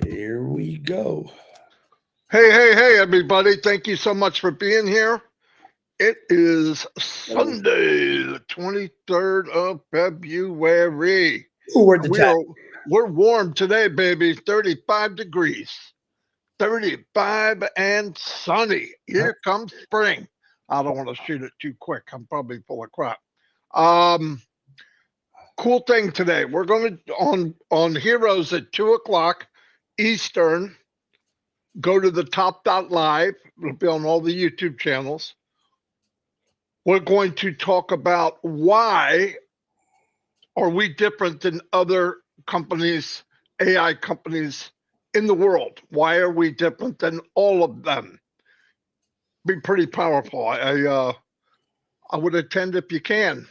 Here we go. Hey, everybody. Thank you so much for being here. It is Sunday, the 23rd of February. Ooh, we're at the We top. are we're warm today, baby. 35 degrees. 35 and sunny. Here comes spring. I don't want to shoot it too quick. I'm probably full of crap. Um, cool thing today. We're going to on Heroes at 2 o'clock Eastern. Go to the top.live. It'll be on all the YouTube channels. We're going to talk about why are we different than other companies, AI companies in the world? Why are we different than all of them? Be pretty powerful. I would attend if you can.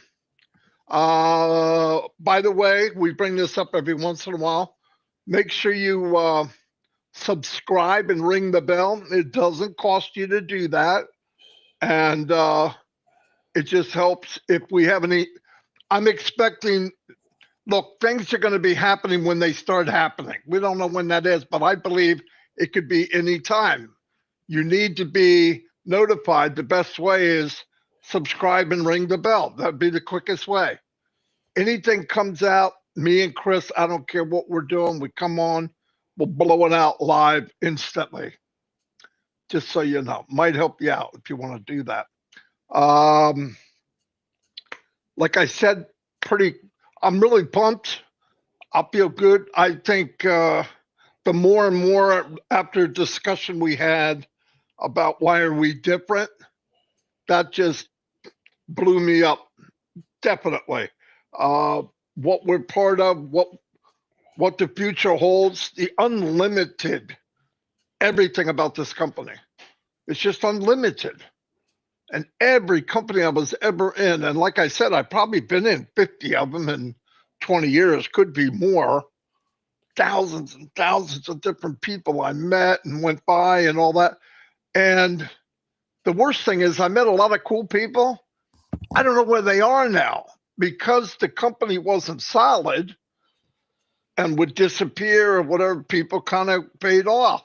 By the way, we bring this up every once in a while. Make sure you subscribe and ring the bell. It doesn't cost you to do that. And it just helps if we have any. I'm expecting, look, things are going to be happening when they start happening. We don't know when that is, but I believe it could be any time. You need to be notified. The best way is subscribe and ring the bell. That'd be the quickest way. Anything comes out, me and Chris, I don't care what we're doing, we come on, we'll blow it out live instantly. Just so you know, might help you out if you want to do that. Like I said, I'm really pumped. I feel good. I think the more and more after discussion we had about why are we different, that just blew me up. Definitely. What we're part of, what the future holds, the unlimited, everything about this company. It's just unlimited. And every company I was ever in, and like I said, I've probably been in 50 of them in 20 years, could be more. Thousands and thousands of different people I met and went by and all that. And the worst thing is, I met a lot of cool people. I don't know where they are now because the company wasn't solid and would disappear or whatever. People kind of fade off.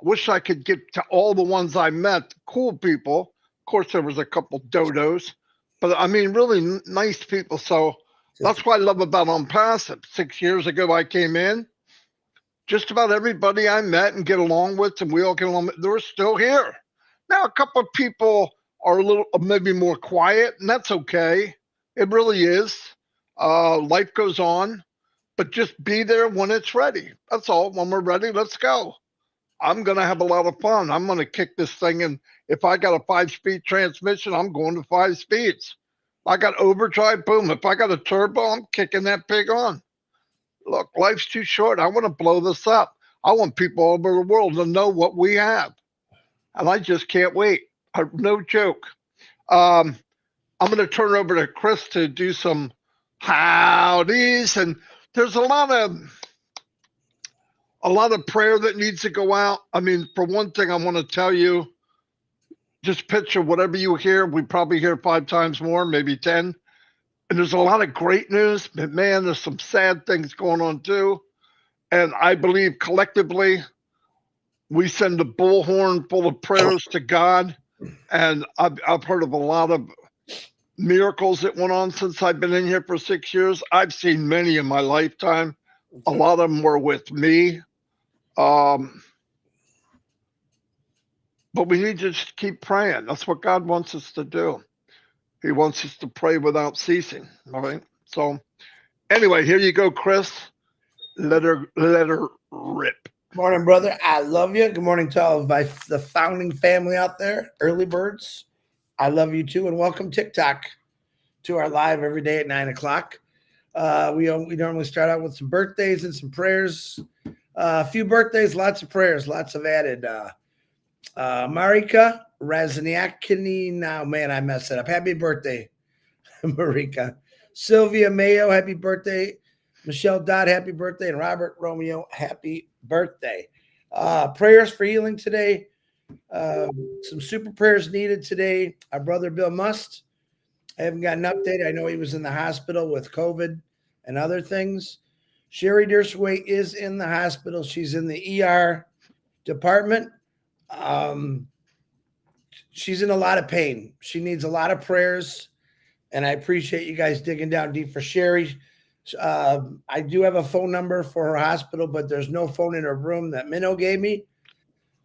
I wish I could get to all the ones I met, cool people. Of course, there was a couple dodos, but I mean, really nice people. So that's what I love about Unpassive. 6 years ago, I came in. Just about everybody I met and get along with, and we all get along, they're still here. Now, a couple of people are a little maybe more quiet, and that's okay. It really is. Life goes on, but just be there when it's ready. That's all. When we're ready, let's go. I'm going to have a lot of fun. I'm going to kick this thing. And if I got a 5-speed transmission, I'm going to 5 speeds. If I got overdrive, boom. If I got a turbo, I'm kicking that pig on. Look, life's too short. I want to blow this up. I want people all over the world to know what we have. And I just can't wait. No joke. I'm going to turn it over to Chris to do some howdies. And there's a lot of prayer that needs to go out. I mean, for one thing, I want to tell you, just picture whatever you hear. We probably hear 5 times more, maybe 10. And there's a lot of great news, but man, there's some sad things going on too. And I believe collectively, we send a bullhorn full of prayers to God. And I've heard of a lot of miracles that went on since I've been in here for 6 years. I've seen many in my lifetime. A lot of them were with me. But we need to just keep praying. That's what God wants us to do. He wants us to pray without ceasing. All right. So anyway, here you go, Chris. Let her rip. Morning, brother. I love you. Good morning to all of the founding family out there, early birds. I love you too, and welcome TikTok to our live every day at 9 o'clock. We normally start out with some birthdays and some prayers. A few birthdays, lots of prayers, lots of added. Marika Razniakini. Now, man, I messed it up. Happy birthday, Marika. Sylvia Mayo, happy birthday. Michelle Dodd, happy birthday. And Robert Romeo, happy birthday. Prayers for healing today. Some super prayers needed today. Our brother Bill Must. I haven't got an update. I know he was in the hospital with COVID and other things. Sherry Dershowitz is in the hospital. She's in the ER department. Um, she's in a lot of pain. She needs a lot of prayers, and I appreciate you guys digging down deep for Sherry. I do have a phone number for her hospital, but there's no phone in her room that Minnow gave me.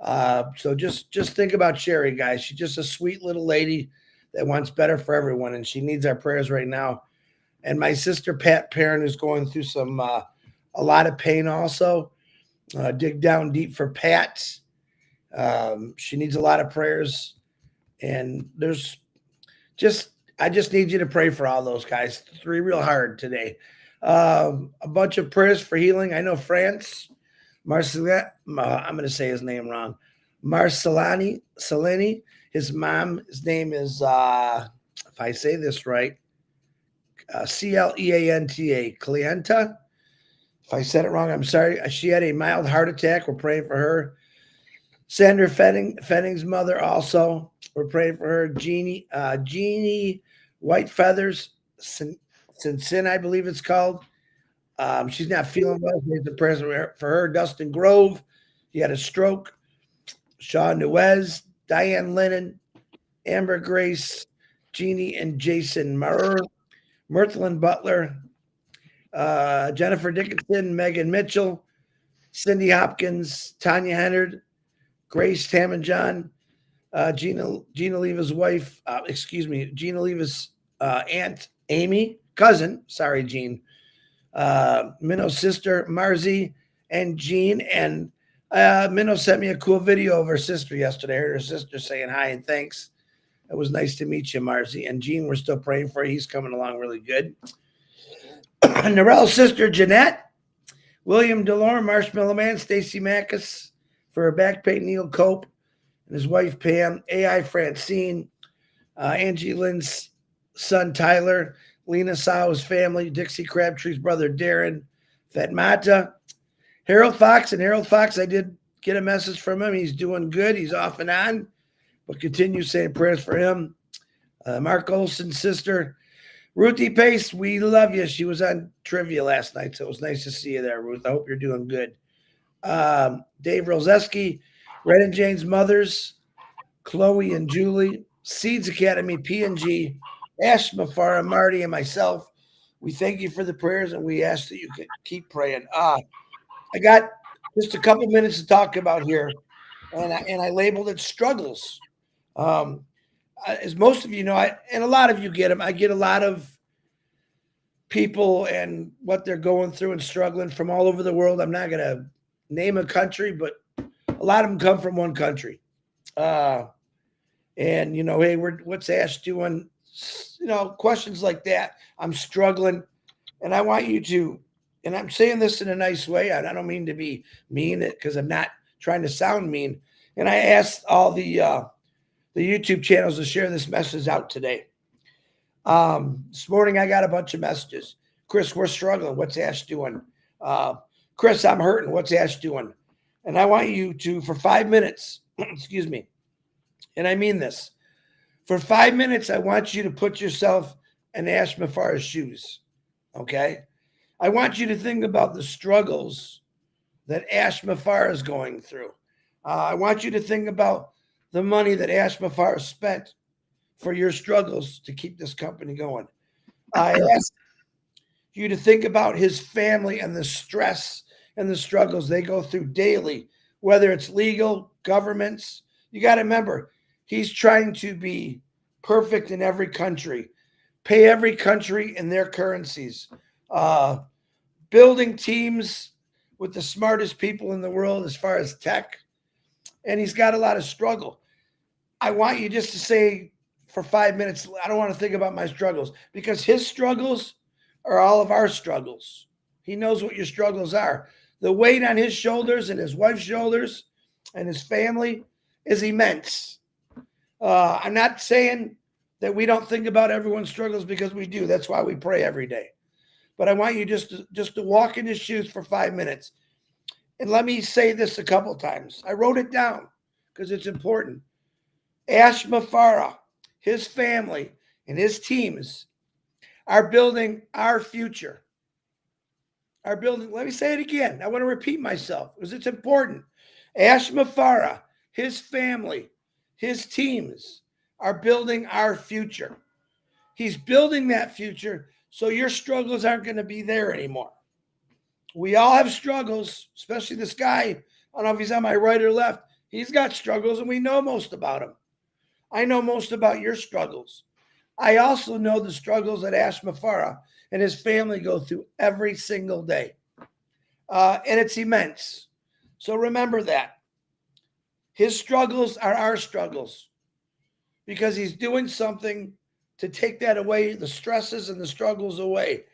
So just think about Sherry, guys. She's just a sweet little lady that wants better for everyone, and she needs our prayers right now. And my sister Pat Perrin is going through some a lot of pain also. Dig down deep for Pat. She needs a lot of prayers, and I just need you to pray for all those guys. Three real hard today. A bunch of prayers for healing. I know France, Marcella, I'm going to say his name wrong. Salini. His mom, his name is, if I say this right, Cleanta. Cleanta. If I said it wrong, I'm sorry. She had a mild heart attack. We're praying for her. Sandra Fenning's mother also. We're praying for her. Jeannie White Feathers, Sin, I believe it's called. She's not feeling well. There's a prayer for her. Dustin Grove, he had a stroke. Sean Nuez, Diane Lennon, Amber Grace, Jeannie and Jason Mirthlin Butler, Jennifer Dickinson, Megan Mitchell, Cindy Hopkins, Tanya Hennard, Grace Tamanjon, Gina Leva's wife, Gina Leva's aunt, Amy, cousin, sorry, Jean, Minnow's sister, Marzi, and Jean. And Minnow sent me a cool video of her sister yesterday. I heard her sister saying hi and thanks. It was nice to meet you, Marzi. And Jean, we're still praying for you. He's coming along really good. Narelle's sister, Jeanette, William Delorme, Marshmallow Man, Stacy Mackus for her back pain, Neil Cope, and his wife, Pam, AI Francine, Angie Lynn's son, Tyler, Lena Sau's family, Dixie Crabtree's brother, Darren, Fatmata, Harold Fox. And Harold Fox, I did get a message from him. He's doing good. He's off and on, but continue saying prayers for him. Mark Olson's sister, Ruthie Pace, we love you. She was on trivia last night, so it was nice to see you there, Ruth. I hope you're doing good. Dave Rozeski, Red and Jane's mothers, Chloe and Julie, Seeds Academy, P&G, Ash Mafara, Marty, and myself. We thank you for the prayers, and we ask that you can keep praying. I got just a couple minutes to talk about here, and I labeled it struggles. As most of you know, and a lot of you get them, I get a lot of people and what they're going through and struggling from all over the world. I'm not going to name a country, but a lot of them come from one country. And, hey, what's Ash doing? Questions like that. I'm struggling, and I want you to, and I'm saying this in a nice way. I don't mean to be mean because I'm not trying to sound mean. And I asked all the YouTube channels to share this message out today. This morning I got a bunch of messages. Chris, we're struggling. What's Ash doing? Chris, I'm hurting. What's Ash doing? And I want you to, for 5 minutes, excuse me, and I mean this, for 5 minutes, I want you to put yourself in Ash Mafara's shoes, okay? I want you to think about the struggles that Ash Mafara is going through. I want you to think about the money that Ash Mafara spent for your struggles to keep this company going. I ask you to think about his family and the stress and the struggles they go through daily, whether it's legal, governments. You got to remember, he's trying to be perfect in every country, pay every country in their currencies, building teams with the smartest people in the world as far as tech. And he's got a lot of struggle. I want you just to say for 5 minutes, I don't want to think about my struggles, because his struggles are all of our struggles. He knows what your struggles are. The weight on his shoulders and his wife's shoulders and his family is immense. I'm not saying that we don't think about everyone's struggles, because we do. That's why we pray every day. But I want you just to walk in his shoes for 5 minutes. And let me say this a couple times. I wrote it down because it's important. Ash Mafara, his family, and his teams are building our future. are building, let me say it again. I want to repeat myself because it's important. Ash Mafara, his family, his teams are building our future. He's building that future so your struggles aren't going to be there anymore. We all have struggles, especially this guy. I don't know if he's on my right or left. He's got struggles, and we know most about him. I know most about your struggles. I also know the struggles that Ash Mafara and his family go through every single day. And it's immense. So remember that. His struggles are our struggles because he's doing something to take that away, the stresses and the struggles away.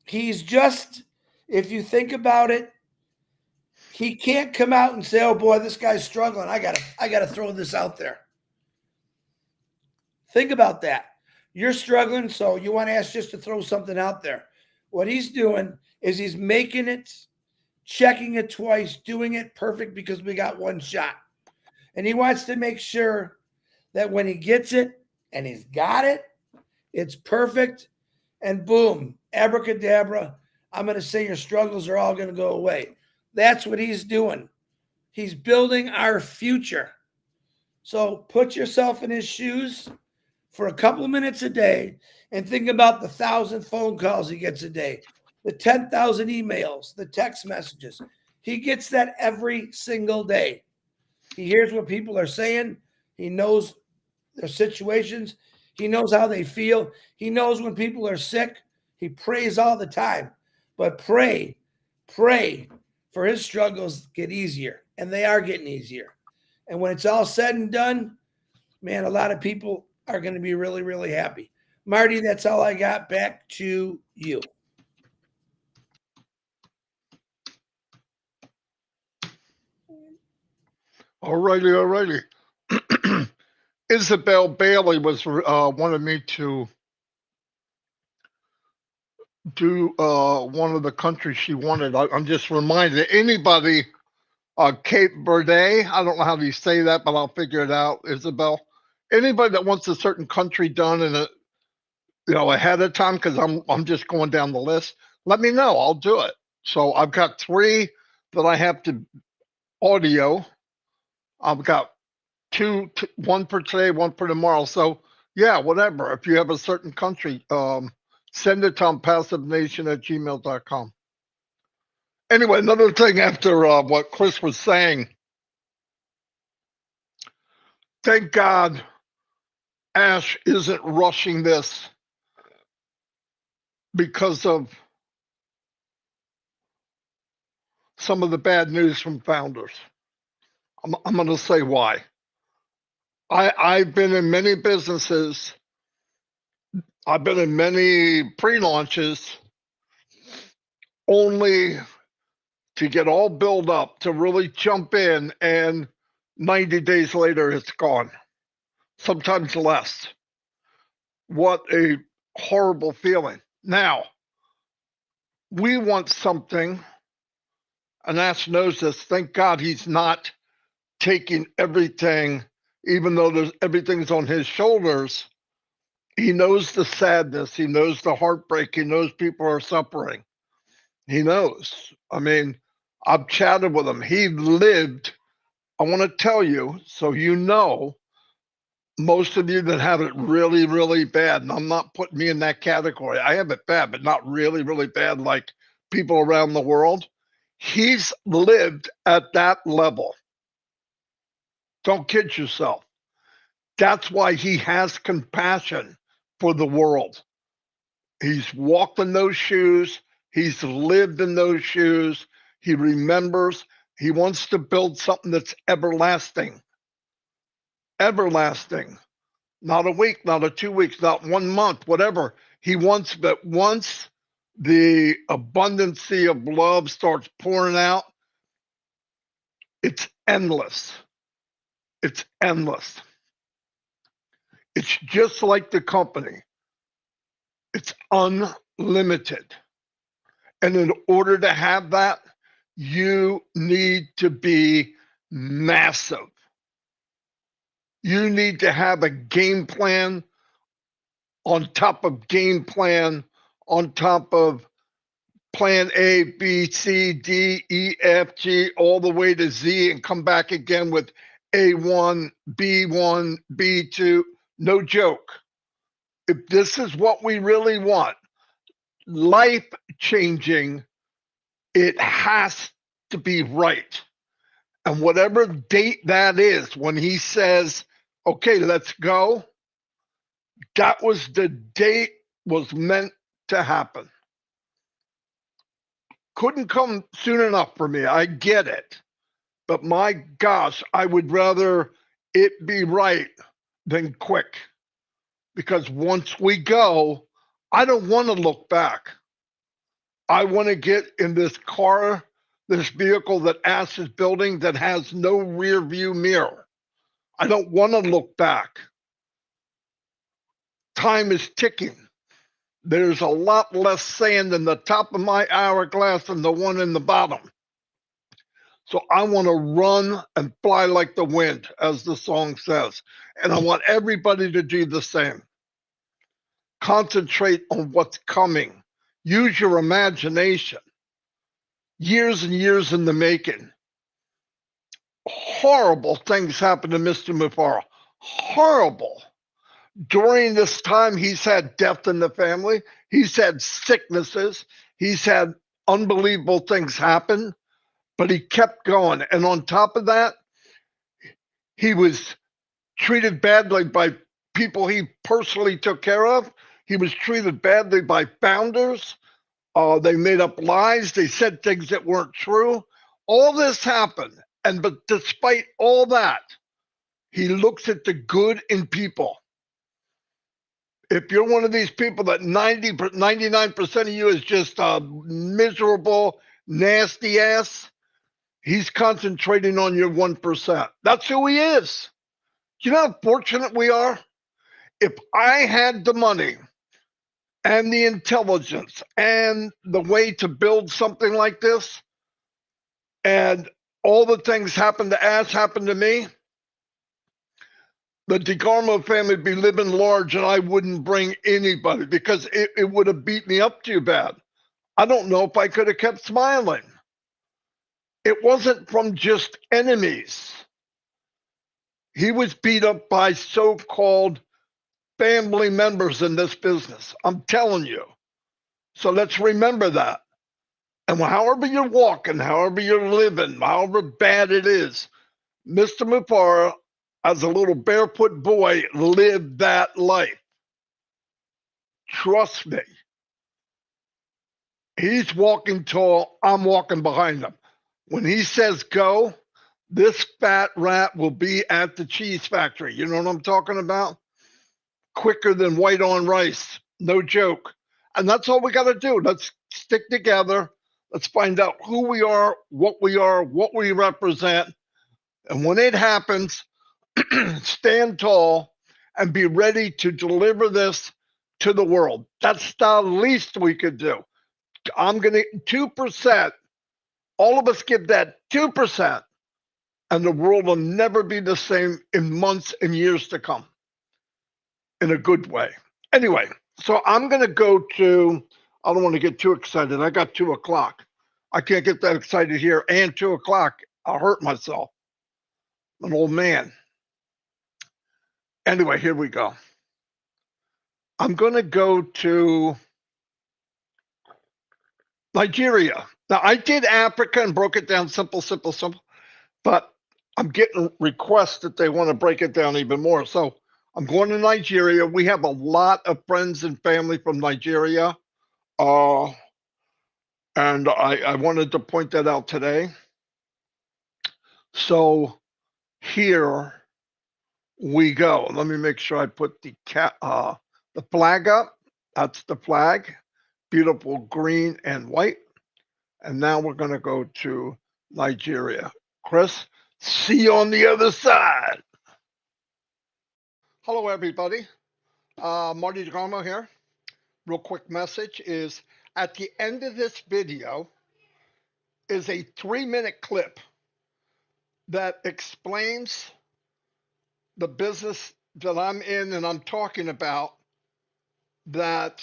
He's just, if you think about it, he can't come out and say, "Oh boy, this guy's struggling. I gotta throw this out there." Think about that. You're struggling, so you want Ash just to throw something out there. What he's doing is he's making it, checking it twice, doing it perfect because we got one shot. And he wants to make sure that when he gets it and he's got it, it's perfect. And boom, abracadabra. I'm going to say your struggles are all going to go away. That's what he's doing. He's building our future. So put yourself in his shoes for a couple of minutes a day and think about the 1,000 phone calls he gets a day, the 10,000 emails, the text messages. He gets that every single day. He hears what people are saying. He knows their situations. He knows how they feel. He knows when people are sick. He prays all the time. But pray for his struggles get easier. And they are getting easier. And when it's all said and done, man, a lot of people are going to be really, really happy. Marty, that's all I got. Back to you. Alrighty. Isabel Bailey was wanted me to do one of the countries she wanted. I'm just reminded anybody, Cape Verde. I don't know how you say that, but I'll figure it out. Isabel, anybody that wants a certain country done in a ahead of time, because I'm just going down the list. Let me know. I'll do it. So I've got 3 that I have to audio. I've got 2, 1 for today, 1 for tomorrow. So yeah, whatever. If you have a certain country, send it to passivenation@gmail.com. Anyway, another thing after what Chris was saying, thank God Ash isn't rushing this because of some of the bad news from founders. I'm going to say why. I've been in many businesses. I've been in many pre-launches only to get all built up to really jump in, and 90 days later it's gone, sometimes less. What a horrible feeling. Now, we want something, and Ash knows this. Thank God he's not taking everything, even though everything's on his shoulders. He knows the sadness. He knows the heartbreak. He knows people are suffering. He knows. I mean, I've chatted with him. He lived, I want to tell you, so you know, most of you that have it really, really bad, and I'm not putting me in that category. I have it bad, but not really, really bad like people around the world. He's lived at that level. Don't kid yourself. That's why he has compassion for the world. He's walked in those shoes. He's lived in those shoes. He remembers. He wants to build something that's everlasting. Everlasting. Not a week, not a 2 weeks, not 1 month, whatever. He wants, but once the abundancy of love starts pouring out, it's endless. It's endless. It's just like the company. It's unlimited. And in order to have that, you need to be massive. You need to have a game plan on top of game plan, on top of plan A, B, C, D, E, F, G, all the way to Z and come back again with A1, B1, B2. No joke. If this is what we really want, life changing, it has to be right. And whatever date that is, when he says, okay, let's go, that was the date was meant to happen. Couldn't come soon enough for me. I get it. But my gosh, I would rather it be right than quick. Because once we go, I don't want to look back. I want to get in this car, this vehicle that Ash is building that has no rear view mirror. I don't want to look back. Time is ticking. There's a lot less sand in the top of my hourglass than the one in the bottom. So I want to run and fly like the wind, as the song says. And I want everybody to do the same. Concentrate on what's coming. Use your imagination. Years and years in the making. Horrible things happen to Mr. Mufara. Horrible. During this time, he's had death in the family. He's had sicknesses. He's had unbelievable things happen, but he kept going. And on top of that, he was treated badly by people he personally took care of. He was treated badly by founders. They made up lies. They said things that weren't true. All this happened. But despite all that, he looks at the good in people. If you're one of these people that 99% of you is just miserable, nasty ass, he's concentrating on your 1%. That's who he is. Do you know how fortunate we are? If I had the money and the intelligence and the way to build something like this, and all the things happened to Ash happened to me, the DeGarmo family would be living large and I wouldn't bring anybody because it would have beat me up too bad. I don't know if I could have kept smiling. It wasn't from just enemies. He was beat up by so-called family members in this business. I'm telling you. So let's remember that. And however you're walking, however you're living, however bad it is, Mr. Mufara, as a little barefoot boy, lived that life. Trust me. He's walking tall. I'm walking behind him. When he says go, this fat rat will be at the cheese factory. You know what I'm talking about? Quicker than white on rice. No joke. And that's all we got to do. Let's stick together. Let's find out who we are, what we represent. And when it happens, stand tall and be ready to deliver this to the world. That's the least we could do. I'm going to 2%. All of us give that 2%, and the world will never be the same in months and years to come in a good way. Anyway, so I'm going to go to, I don't want to get too excited. I got 2 o'clock. I can't get that excited here and 2 o'clock. I'll hurt myself. I'm an old man. Anyway, here we go. I'm going to go to Nigeria. Now, I did Africa and broke it down simple, but I'm getting requests that they want to break it down even more. So I'm going to Nigeria. We have a lot of friends and family from Nigeria. And I wanted to point that out today. So here we go. Let me make sure I put the flag up. That's the flag. Beautiful green and white. And now we're going to go to Nigeria. Chris, see you on the other side. Hello, everybody. Marty DeGarmo here. Real quick message is at the end of this video is a 3-minute clip that explains the business that I'm in and I'm talking about, that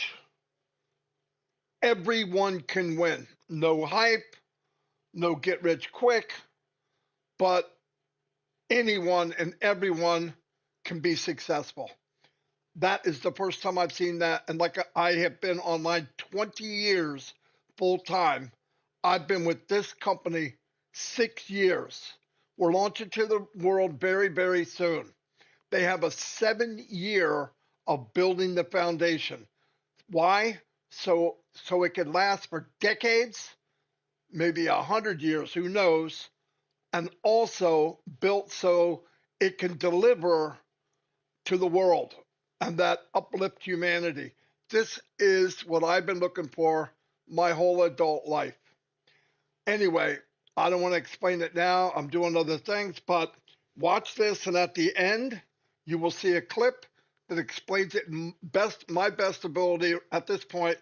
everyone can win. No hype, no get rich quick, but anyone and everyone can be successful. That is the first time I've seen that. And like I have been online 20 years full time. I've been with this company 6 years. We're launching to the world very, very soon. They have a 7-year of building the foundation. Why? So it could last for decades, maybe 100 years, who knows? And also built so it can deliver to the world and that uplift humanity. This is what I've been looking for my whole adult life. Anyway, I don't want to explain it now. I'm doing other things, but watch this, and at the end, you will see a clip that explains it in my best ability at this point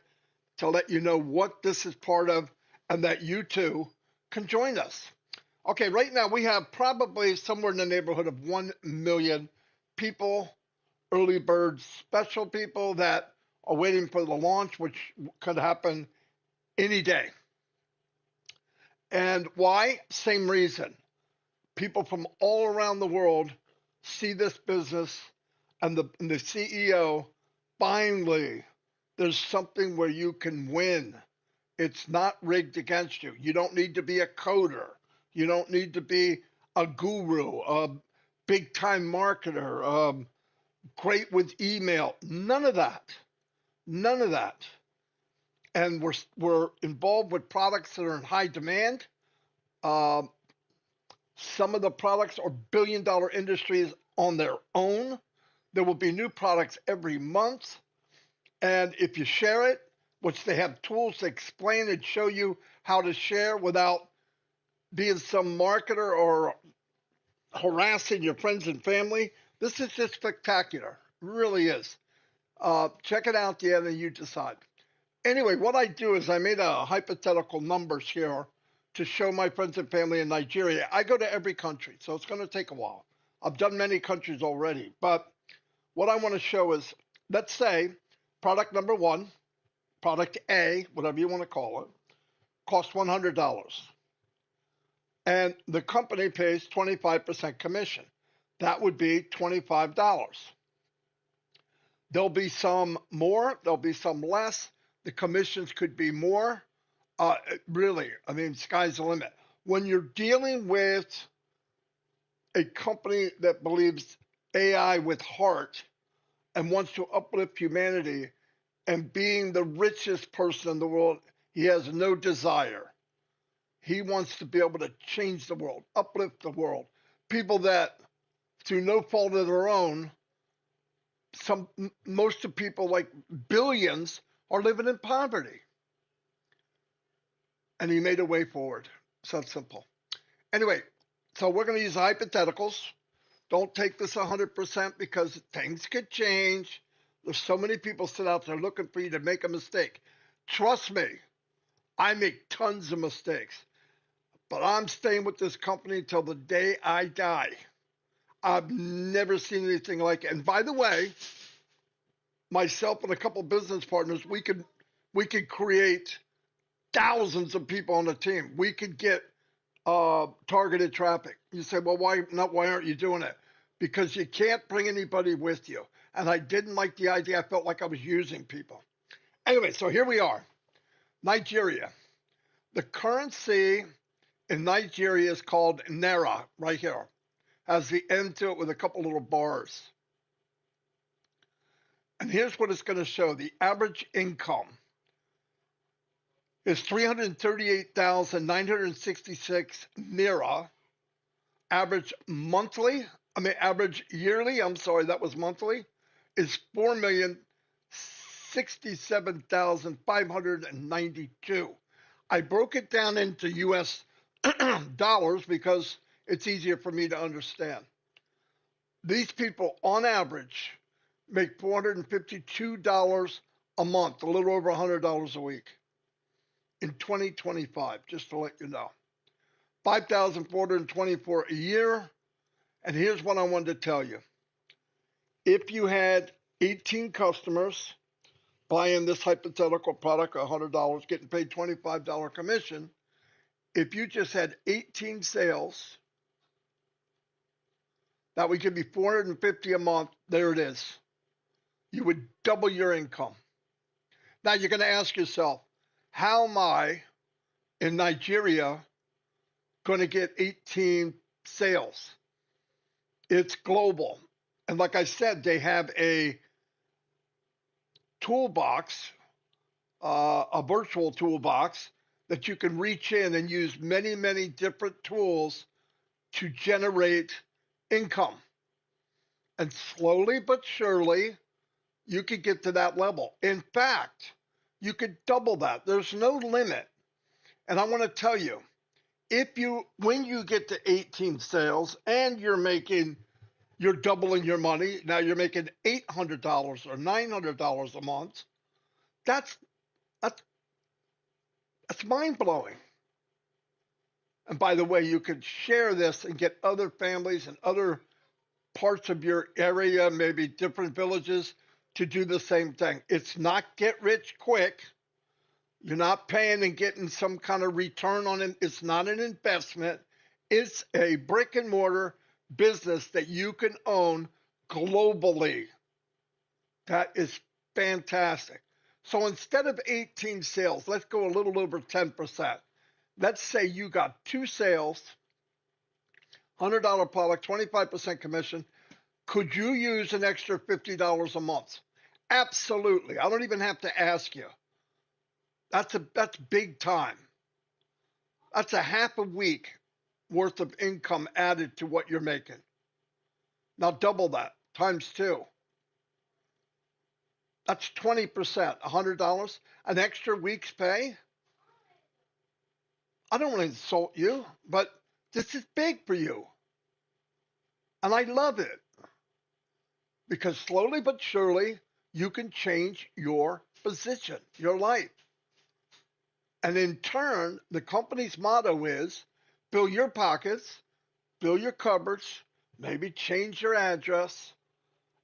to let you know what this is part of and that you too can join us. Okay, right now we have probably somewhere in the neighborhood of 1 million people, early bird special people that are waiting for the launch, which could happen any day. And why? Same reason. People from all around the world see this business and the CEO, finally, there's something where you can win. It's not rigged against you. You don't need to be a coder. You don't need to be a guru, a big time marketer, great with email. None of that. None of that. And we're involved with products that are in high demand. Some of the products are billion-dollar industries on their own. There will be new products every month. And if you share it, which they have tools to explain and show you how to share without being some marketer or harassing your friends and family, this is just spectacular. It really is. Check it out at the end and you decide. Anyway, what I do is I made a hypothetical numbers here to show my friends and family in Nigeria. I go to every country, so it's going to take a while. I've done many countries already, but what I want to show is, let's say product number one, product A, whatever you want to call it, costs $100. And the company pays 25% commission. That would be $25. There'll be some more, there'll be some less. The commissions could be more. Really, I mean, sky's the limit. When you're dealing with a company that believes AI with heart and wants to uplift humanity, and being the richest person in the world, he has no desire. He wants to be able to change the world, uplift the world. People that, through no fault of their own, most of people, like billions, are living in poverty. And he made a way forward. So simple. Anyway, so we're going to use hypotheticals. Don't take this 100% because things could change. There's so many people sit out there looking for you to make a mistake. Trust me, I make tons of mistakes. But I'm staying with this company until the day I die. I've never seen anything like it. And by the way, myself and a couple business partners, we could create thousands of people on the team. We could get targeted traffic. You say, well, why aren't you doing it? Because you can't bring anybody with you. And I didn't like the idea. I felt like I was using people. Anyway, so here we are. Nigeria. The currency in Nigeria is called Naira, right here. Has the end to it with a couple little bars. And here's what it's going to show. The average income is 338,966 Naira. Average yearly, that was monthly, is 4,067,592. I broke it down into US dollars because it's easier for me to understand. These people, on average, make $452 a month, a little over $100 a week in 2025, just to let you know. 5,424 a year. And here's what I wanted to tell you. If you had 18 customers, buying this hypothetical product, $100, getting paid $25 commission. If you just had 18 sales, that would give you $450 a month. There it is. You would double your income. Now you're going to ask yourself, how am I in Nigeria going to get 18 sales? It's global. And like I said, they have a toolbox, a virtual toolbox that you can reach in and use many, many different tools to generate income. And slowly but surely, you could get to that level. In fact, you could double that. There's no limit. And I want to tell you, when you get to 18 sales and you're doubling your money, now you're making $800 or $900 a month. That's mind blowing. And by the way, you could share this and get other families and other parts of your area, maybe different villages, to do the same thing. It's not get rich quick. You're not paying and getting some kind of return on it. It's not an investment. It's a brick and mortar business that you can own globally. That is fantastic. So instead of 18 sales, let's go a little over 10%. Let's say you got 2 sales, $100 product, 25% commission. Could you use an extra $50 a month? Absolutely. I don't even have to ask you. That's big time. That's a half a week worth of income added to what you're making. Now double that, times 2. That's 20%, $100, an extra week's pay. I don't want to insult you, but this is big for you. And I love it because slowly but surely you can change your position, your life. And in turn, the company's motto is fill your pockets, fill your cupboards, maybe change your address.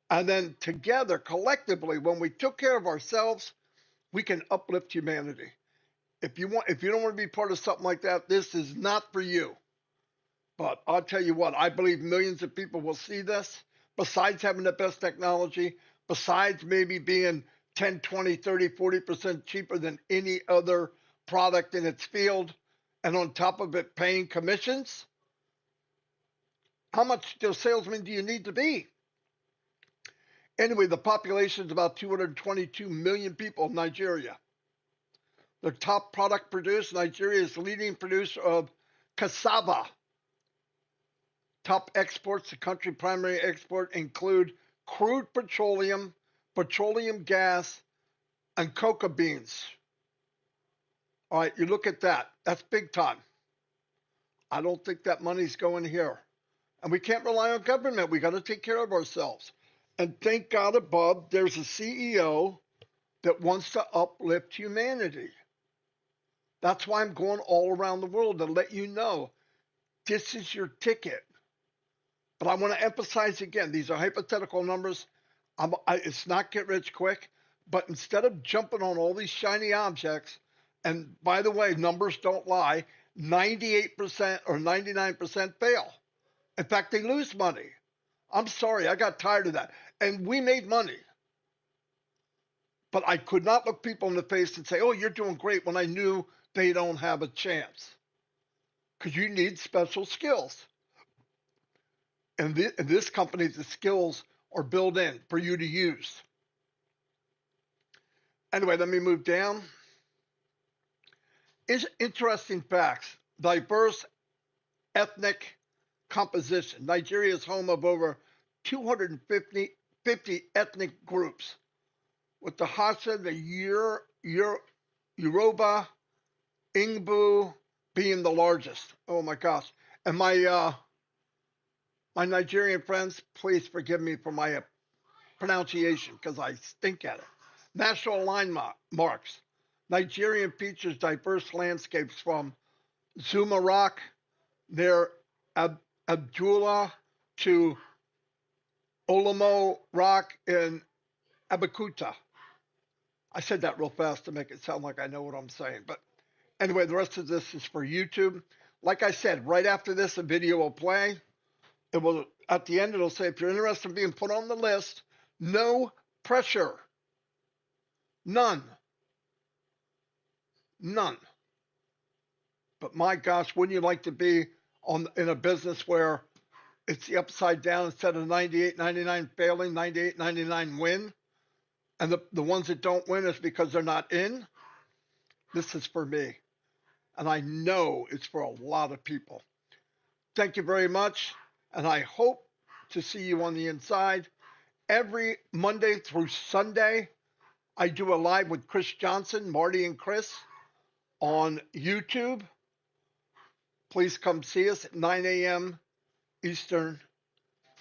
And then together, collectively, when we took care of ourselves, we can uplift humanity. If you don't want to be part of something like that, this is not for you. But I'll tell you what, I believe millions of people will see this. Besides having the best technology, besides maybe being 10, 20, 30, 40% cheaper than any other product in its field, and on top of it paying commissions, how much of a salesman do you need to be? Anyway, the population is about 222 million people in Nigeria. The top product produced, Nigeria is leading producer of cassava. Top exports, the country primary export include crude petroleum, petroleum gas, and cocoa beans. All right, you look at that. That's big time. I don't think that money's going here. And we can't rely on government. We got to take care of ourselves. And thank God above, there's a CEO that wants to uplift humanity. That's why I'm going all around the world to let you know this is your ticket. But I want to emphasize again, these are hypothetical numbers. It's not get rich quick. But instead of jumping on all these shiny objects, and by the way, numbers don't lie, 98% or 99% fail. In fact, they lose money. I'm sorry, I got tired of that. And we made money. But I could not look people in the face and say, oh, you're doing great, when I knew they don't have a chance. Because you need special skills. And in this company, the skills are built in for you to use. Anyway, let me move down. Interesting facts. Diverse ethnic composition. Nigeria is home of over 250 ethnic groups, with the Hausa, the Yoruba, Igbo being the largest. Oh my gosh. And my Nigerian friends, please forgive me for my pronunciation because I stink at it. National landmarks. Nigeria features diverse landscapes from Zuma Rock near Abdullah to Olomo Rock in Abeokuta. I said that real fast to make it sound like I know what I'm saying. But anyway, the rest of this is for YouTube. Like I said, right after this, a video will play. It will, at the end, it'll say, if you're interested in being put on the list, no pressure. None. None. But my gosh, wouldn't you like to be in a business where it's the upside down instead of 98.99 failing, 98.99 win? And the ones that don't win is because they're not in? This is for me. And I know it's for a lot of people. Thank you very much. And I hope to see you on the inside. Every Monday through Sunday, I do a live with Chris Johnson, Marty and Chris on YouTube. Please come see us at 9 a.m. Eastern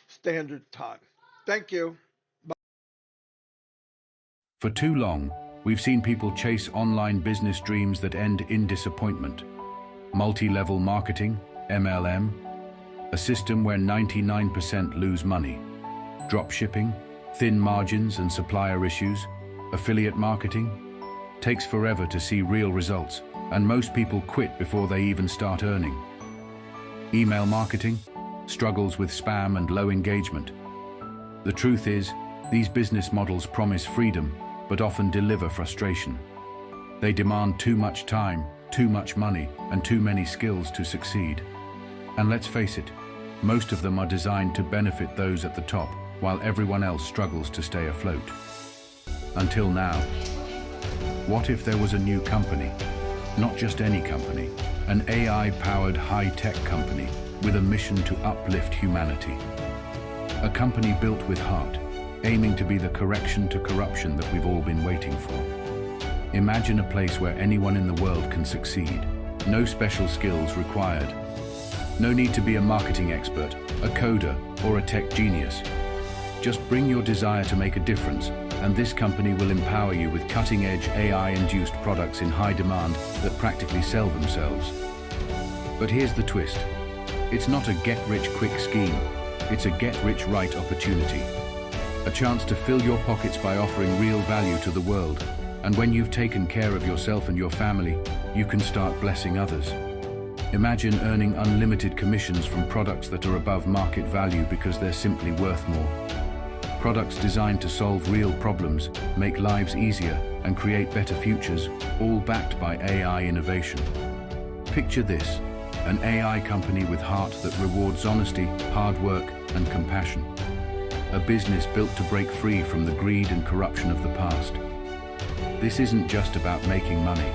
Standard Time. Thank you. For too long, we've seen people chase online business dreams that end in disappointment. Multi-level marketing, MLM, a system where 99% lose money. Drop shipping, thin margins and supplier issues, affiliate marketing, takes forever to see real results, and most people quit before they even start earning. Email marketing, struggles with spam and low engagement. The truth is, these business models promise freedom, but often deliver frustration. They demand too much time, too much money, and too many skills to succeed. And let's face it, most of them are designed to benefit those at the top, while everyone else struggles to stay afloat. Until now. What if there was a new company? Not just any company, an AI-powered high-tech company with a mission to uplift humanity. A company built with heart, aiming to be the correction to corruption that we've all been waiting for. Imagine a place where anyone in the world can succeed. No special skills required. No need to be a marketing expert, a coder, or a tech genius. Just bring your desire to make a difference, and this company will empower you with cutting-edge AI-induced products in high demand that practically sell themselves. But here's the twist. It's not a get-rich-quick scheme. It's a get-rich-right opportunity. A chance to fill your pockets by offering real value to the world. And when you've taken care of yourself and your family, you can start blessing others. Imagine earning unlimited commissions from products that are above market value because they're simply worth more. Products designed to solve real problems, make lives easier, and create better futures, all backed by AI innovation. Picture this, an AI company with heart that rewards honesty, hard work, and compassion. A business built to break free from the greed and corruption of the past. This isn't just about making money.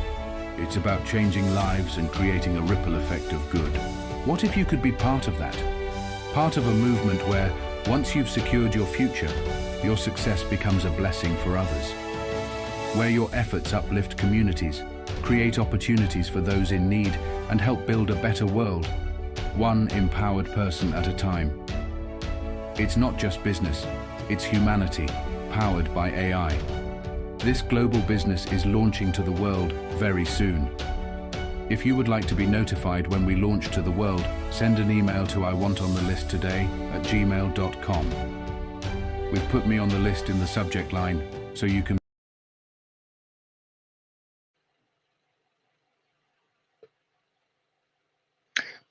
It's about changing lives and creating a ripple effect of good. What if you could be part of that? Part of a movement where, once you've secured your future, your success becomes a blessing for others. Where your efforts uplift communities, create opportunities for those in need, and help build a better world, one empowered person at a time. It's not just business, it's humanity, powered by AI. This global business is launching to the world very soon. If you would like to be notified when we launch to the world, send an email to iwantonthелisttoday@gmail.com. We've put me on the list in the subject line, so you can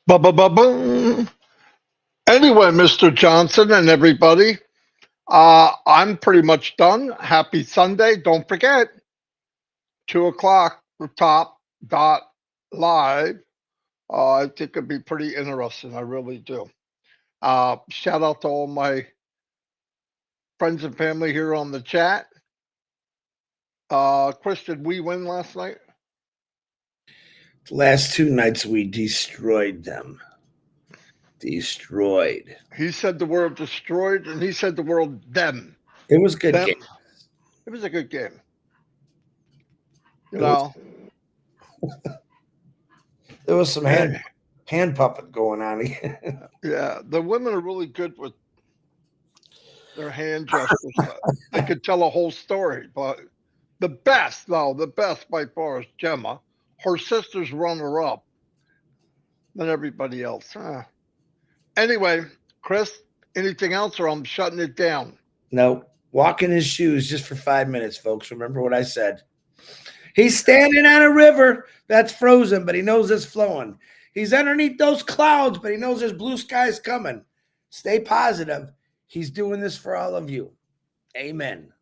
Ba-ba-ba-boom. Anyway, Mr. Johnson and everybody, I'm pretty much done. Happy Sunday. Don't forget, 2 o'clock, the top dot live. I think it'd be pretty interesting. I really do. Shout out to all my friends and family here on the chat. Chris, did we win last night? The last two nights we destroyed them. Destroyed. He said the word destroyed, and he said the word them. It was a good Them. game. It was a good game. You know, There was some hand puppet going on. yeah, the women are really good with their hand gestures. I could tell a whole story, but the best by far is Gemma. Her sister's runner up than everybody else. Anyway, Chris, anything else, or I'm shutting it down? Nope. Walk in his shoes just for 5 minutes, folks. Remember what I said. He's standing on a river that's frozen, but he knows it's flowing. He's underneath those clouds, but he knows there's blue skies coming. Stay positive. He's doing this for all of you. Amen.